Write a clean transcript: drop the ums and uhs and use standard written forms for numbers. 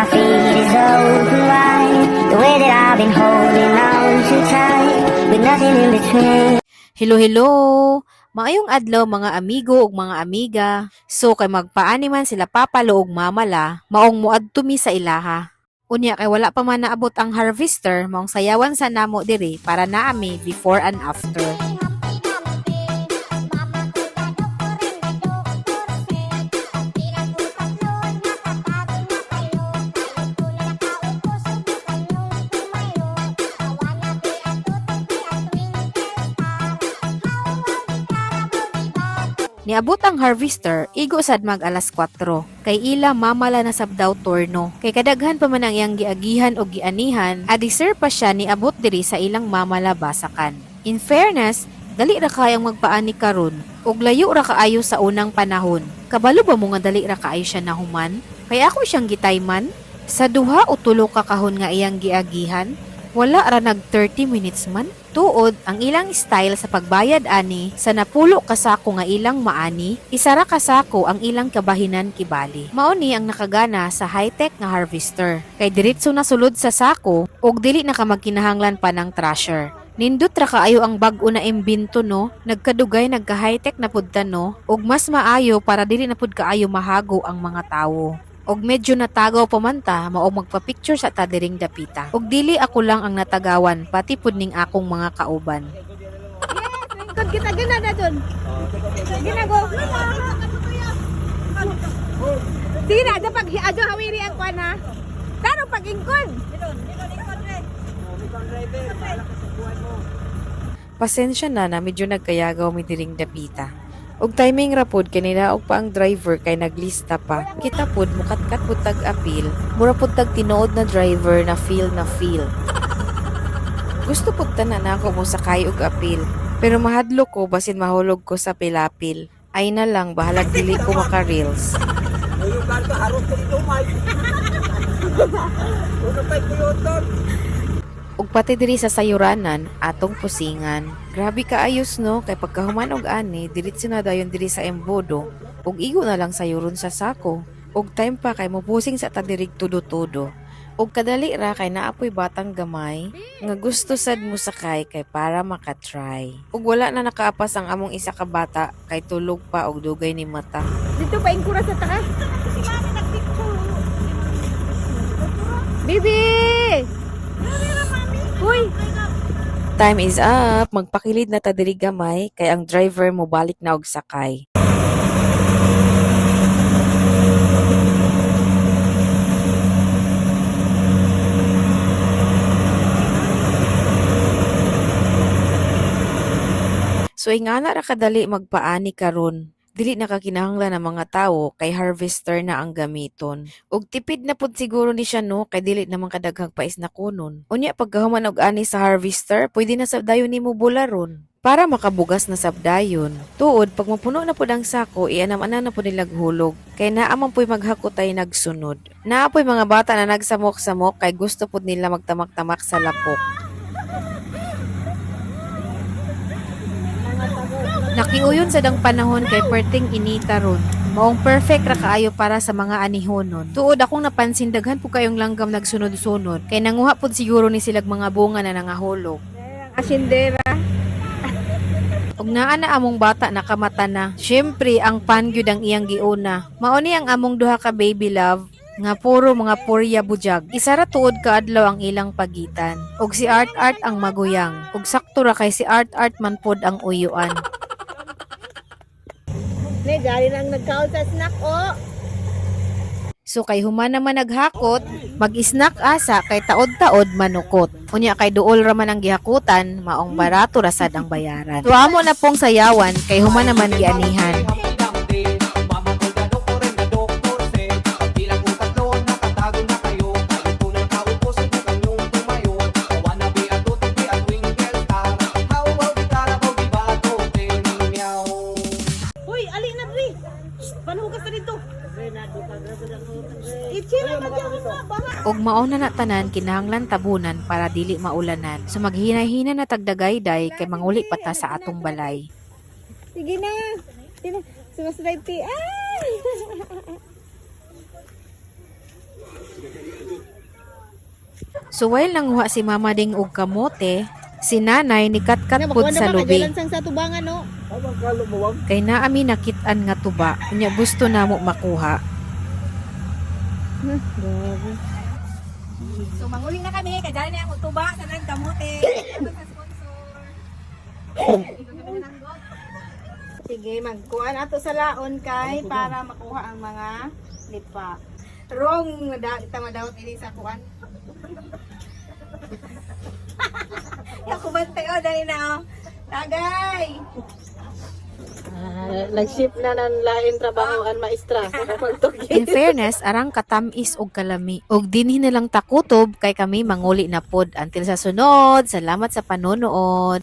my feet is open wide. The way that I've been holding on too tight, with nothing in between. Hello, hello! Maayong adlaw mga amigo ug mga amiga. So kay magpaani man sila papalo ug mamala, maong muadto mi sa ilaha. Unya kay wala pa man naabot ang harvester, maong sayawan sa namo diri para naami before and after. Niabot ang harvester, igo sad mag alas 4. Kay ila mamala na sabdaw torno. Kay kadaghan pa man ang iyang giagihan o gianihan, adisir pa siya niabot diri sa ilang mamala basakan. In fairness, dali ra kayang magpaani karon ug layo ra kaayo sa unang panahon. Kabalo ba mo nga dali ra kaayo siya nahuman? Kay ako siyang gitayman sa duha o tulo ka kahon nga iyang giagihan. Wala ra nag 30 minutes man. Tuod ang ilang style sa pagbayad ani sa napulo ka sako nga ilang maani, isa ra ka sako ang ilang kabahinan kibali. Mao ni ang nakagana sa high-tech nga harvester. Kay diretso na sulod sa sako ug dili na ka magkinahanglan pa ng trasher. Nindot ra kaayo ang bag-o na imbento no, nagkadugay nagka-high-tech na pud ta no, ug mas maayo para dili na pud kaayo mahago ang mga tawo. Og medyo natagaw pa man ta, maong magpa-picture sa tadiring dapita. Og dili ako lang ang natagawan, pati pud ning akong mga kauban. Yes, lingkod kita gina na dun. Ginago. Sige na, pag adyo hawiri ang kwa na. Taro pag ingkod. Pasensya na medyo nagkayagaw mi diring dapita. Og timing ra pod kanila og pa ang driver kay naglista pa. Kita pod mukatkat pod tag apil, mura pod tag tinuod na driver na feel. Gusto pod tanan ako mo sakay og apil, pero mahadlo ko basin mahulog ko sa pilapil. Ay na lang bahalag dili ko maka-reels. Ug pati diri sa sayuranan atong pusingan. Grabe ka ayos no, kay pagkahuman og ani diretso na dayon diri sa embodo ug igo na lang sayuron sa sako. Ug time pa kay mopusing sa tadirig tudo-tudo. Ug kadali ra kay naapoy batang gamay nga gusto sad mo sakay kay para maka-try. Ug wala na nakaapas ang among isa ka bata kay tulog pa og dugay ni mata. Dito pa ingkura sa taas. Bibi! Uy! Time is up. Magpakilid na ta diri gamay kay ang driver mo balik na og sakay. So ingana ra kadali magpaani karon. Dili nakakinahanglan ang mga tawo kay harvester na ang gamiton. Ug tipid na pud siguro ni siya no kay dili naman kadaghang pais na kunon. Unya pagkahuman og ani sa harvester, pwede na sabdayon nimo bularon para makabugas na sabdayon. Tuod pag mapuno na pud ang sako, ianam-ana na pud nilag hulog. Kay naa man puy maghakotay nagsunod. Naa puy mga bata na nagsamok-samok kay gusto pud nila magtamak-tamak sa lapok. Nakiuyon sa dang panahon kay perting inita ron. Maong perfect ra kaayo para sa mga anihonon. Tuod akong napansin daghan po kayong langgam nagsunod-sunod. Kay nanguha pud siguro ni silag mga bunga na nangahulog. Asindera. Og naa na among bata nakamata na. Syempre ang pangyud ang iyang giuna. Mao ni ang among duha ka baby love nga puro mga purya bujag. Isa ra tuod kaadlaw ang ilang pagitan. Og si Art ang maguyang. Og sakto ra kay si Art man pod ang uyuan. Ne, gari nang nagkaon sa snack, oh. So kay human naman naghakot, mag-snack asa kay taod-taod manukot. Unya kay duol ra man ang gihakutan, maong barato ra sad ang bayaran. So amo na pong sayawan kay human naman gianihan. Hoy, ali na dri. Panugas na dito. Ichira na diyan na bara. Og mauna na tanan kinahanglan tabunan para dili maulanan. So maghinay-hina na tagdagayday kay manguli pa ta sa atong balay. Sige na. Sumaslide ti. Ay! So while nanguha si Mama Ding og kamote, si nanay ni katkat pod sa lubi. Sang sa tubangan no. Kay naami nakit-an nga tuba, unya gusto namo makuha. So manguling na kami kay dali na ang tuba sa nang kamote. Sige, magkuhan ato sa laon kay para makuha ang mga lipa. Wrong tamadawat ini sa kuan. Ako bantay o dali na o. Tagay. Nag-ship na ng lain trabaho ang maestra. In fairness, arang katamis og kalami. Og dinhi na lang takutob kay kami manguli na pod. Until sa sunod, salamat sa panonood.